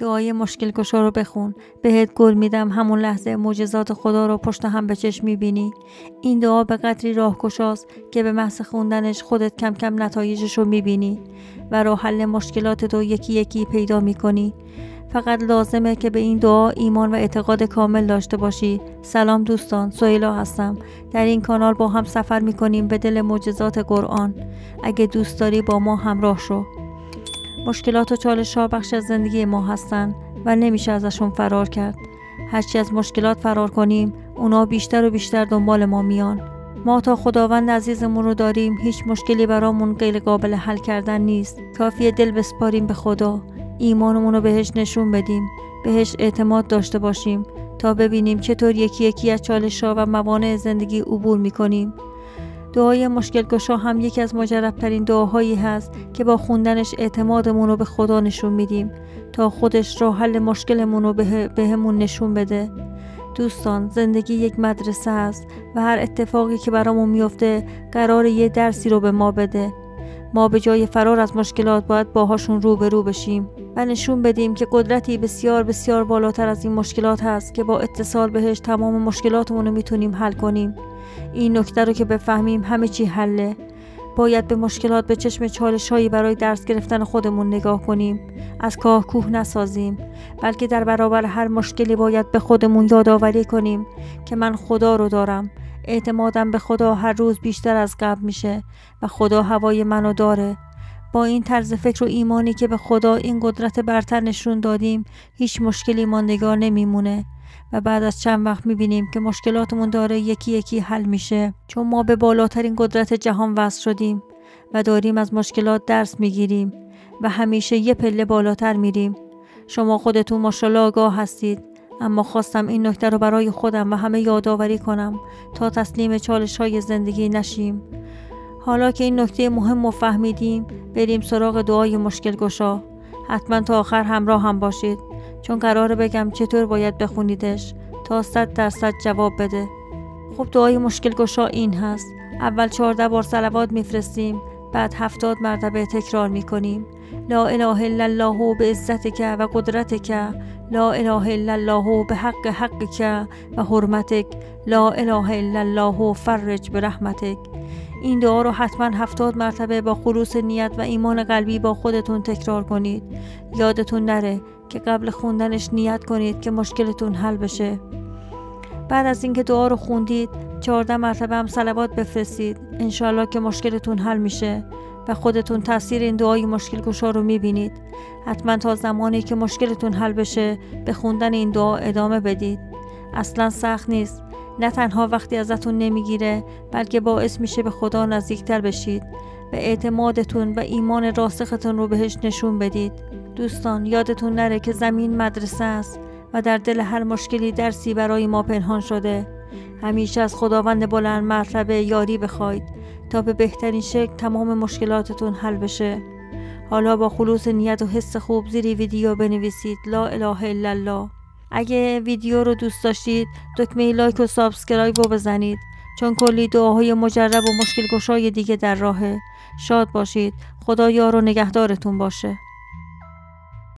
دعای مشکل گشا رو بخون. بهت گل میدم همون لحظه معجزات خدا رو پشت هم به چشم میبینی. این دعا به قدری راهگشاست که به محض خوندنش خودت کم کم نتایجش رو میبینی و راه حل مشکلات تو یکی یکی پیدا میکنی. فقط لازمه که به این دعا ایمان و اعتقاد کامل داشته باشی. سلام دوستان، سهیلا هستم. در این کانال با هم سفر میکنیم به دل معجزات قرآن. اگه دوست داری با ما همراه شو. مشکلات و چالش‌ها بخش از زندگی ما هستن و نمیشه ازشون فرار کرد. هرچی از مشکلات فرار کنیم، اونا بیشتر و بیشتر دنبال ما میان. ما تا خداوند عزیزمون رو داریم، هیچ مشکلی برامون غیر قابل حل کردن نیست. کافیه دل بسپاریم به خدا، ایمانمون رو بهش نشون بدیم، بهش اعتماد داشته باشیم تا ببینیم چطور یکی یکی از چالش‌ها و موانع زندگی عبور میکنیم. دعای مشکل گشا هم یکی از مجرب‌ترین دعاهایی هست که با خوندنش اعتمادمون رو به خدا نشون میدیم تا خودش راه حل مشکلمون رو بهمون نشون بده. دوستان، زندگی یک مدرسه است و هر اتفاقی که برامون میفته قراره یه درسی رو به ما بده. ما به جای فرار از مشکلات باید باهاشون روبرو بشیم و نشون بدیم که قدرتی بسیار بسیار بالاتر از این مشکلات هست که با اتصال بهش تمام مشکلاتمون رو میتونیم حل کنیم. این نکته رو که بفهمیم همه چی حله. باید به مشکلات به چشم چالش‌هایی برای درس گرفتن خودمون نگاه کنیم. از کاه کوه نسازیم، بلکه در برابر هر مشکلی باید به خودمون یادآوری کنیم که من خدا رو دارم. اعتمادم به خدا هر روز بیشتر از قبل میشه و خدا هوای منو داره. با این طرز فکر و ایمانی که به خدا این قدرت برتر نشون دادیم، هیچ مشکلی ماندگار نمیمونه و بعد از چند وقت میبینیم که مشکلاتمون داره یکی یکی حل میشه، چون ما به بالاترین قدرت جهان وصل شدیم و داریم از مشکلات درس میگیریم و همیشه یه پله بالاتر میریم. شما خودتون ماشاءالله آگاه هستید، اما خواستم این نکته رو برای خودم و همه یادآوری کنم تا تسلیم چالش‌های زندگی نشیم. حالا که این نکته مهم رو فهمیدیم، بریم سراغ دعای مشکل گشا. حتما تا آخر همراه هم باشید، چون قراره بگم چطور باید بخونیدش تا 100% جواب بده. خب دعای مشکل گشا این هست. اول 14 بار صلوات میفرستیم، بعد 70 مرتبه تکرار میکنیم. لا اله الا الله بعزتک و قدرتک، لا اله الا الله بحق حقک و حرمتک، لا اله الا الله فرج برحمتک. این دعا رو حتما 70 مرتبه با خلوص نیت و ایمان قلبی با خودتون تکرار کنید. یادتون نره که قبل خوندنش نیت کنید که مشکلتون حل بشه. بعد از اینکه دعا رو خوندید 14 مرتبه هم صلوات بفرستید. انشالله که مشکلتون حل میشه و خودتون تاثیر این دعای مشکل گشا رو میبینید. حتما تا زمانی که مشکلتون حل بشه به خوندن این دعا ادامه بدید. اصلا سخت نیست. نه تنها وقتی ازتون نمیگیره، بلکه باعث میشه به خدا نزدیکتر بشید و اعتمادتون و ایمان راسختون رو بهش نشون بدید. دوستان، یادتون نره که زمین مدرسه است و در دل هر مشکلی درسی برای ما پنهان شده. همیشه از خداوند بلند مرتبه یاری بخواید تا به بهترین شکل تمام مشکلاتتون حل بشه. حالا با خلوص نیت و حس خوب زیر ویدیو بنویسید لا اله الا الله. اگه ویدیو رو دوست داشتید دکمه لایک و سابسکرایب رو بزنید، چون کلی دعاهای مجرب و مشکل گشای دیگه در راهه. شاد باشید. خدا یار و نگهدارتون باشه.